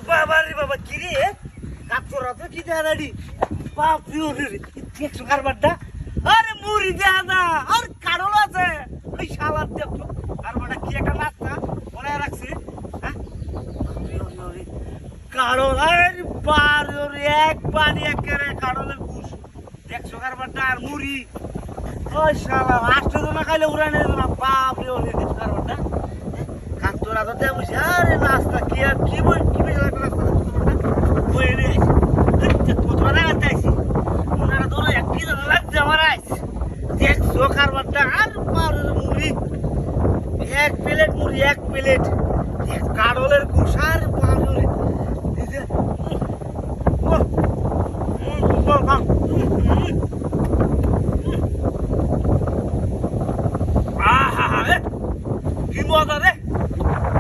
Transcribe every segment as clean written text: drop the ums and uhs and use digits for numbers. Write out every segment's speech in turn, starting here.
বাবা রে বাবা কি রে কাতরা তো কি দেখা দাঁড়ি বাপ রে দেখছো কারবারটা আরে মুড়ি দেখা না আর কারল আছে ওই শালার দেখো কারবারটা কি একটা নাস্তা মনে রাখছে হ্যাঁ কারল আরে বার রে এক পানি একেবারে কারলের ঘুষ দেখছো কারবারটা আর মুড়ি ওই শালা আষ্ট জন খাইলে উড়ানে না বাপ রে ওরে দেখছো কারবারটা কাতরা তো দেবো আরে নাস্তা কি আর কি বই কি বই নাস্তা বই রে কতটা লাগাইছি ওনারা ধরো একটি লাগছে আমার আইস দেখছো কারবারটা আর মুড়ি এক প্লেট মুড়ি এক প্লেট কারলের কুষার পাউরে কি মজা রে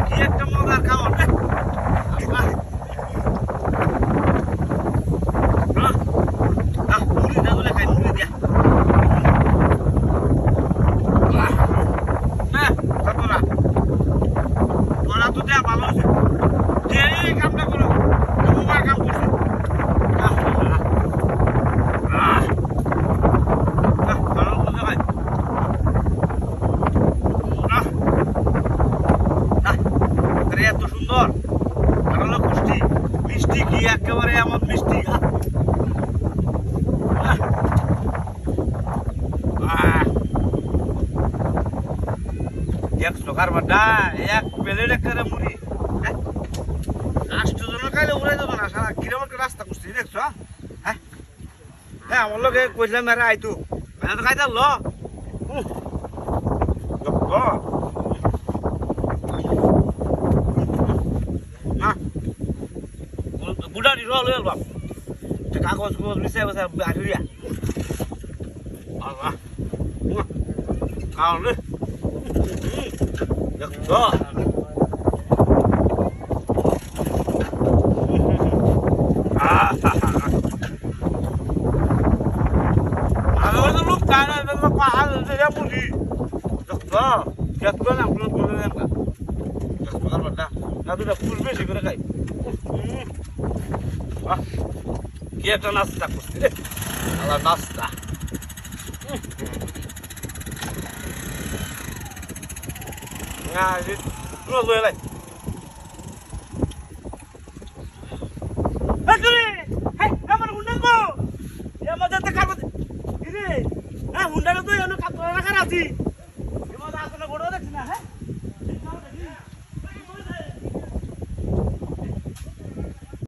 কি একটা মজার খাবার রে মুড়ি দাদুলে খাই মুড়ি দিয়া তোরা তো দেয়া ভালো হয়েছে যে এই কামটা করো তোমার কাম করছে এত সুন্দর আর হলো কুষ্টি মিষ্টি কি একেবারে এমন মিষ্টি একশো কারবারটা এক প্লেট একটা মুড়ি আষ্ট জন খাইলে উড়াই দেবো না সারা কিরম একটা রাস্তা করছি দেখছো হ্যাঁ হ্যাঁ আমার লোকে কইলাম মেরে আইতু মেয়ে তো খাইতে ল বুড়াটি রল হয়ে বাপ কাগজ কাগজ মিশাই বসে হাঁটুরিয়া খাওয়ান রে দেখছো লোক কানা পাহাড় বুঝি দেখছো দেখছো না ফুল করে দেখো কারবারটা না দুটা ফুল বেশি করে খাই কি একটা নাস্তা করছি রে আলাদা নাস্তা হুন্ডা তো কাপড় রাখা আছি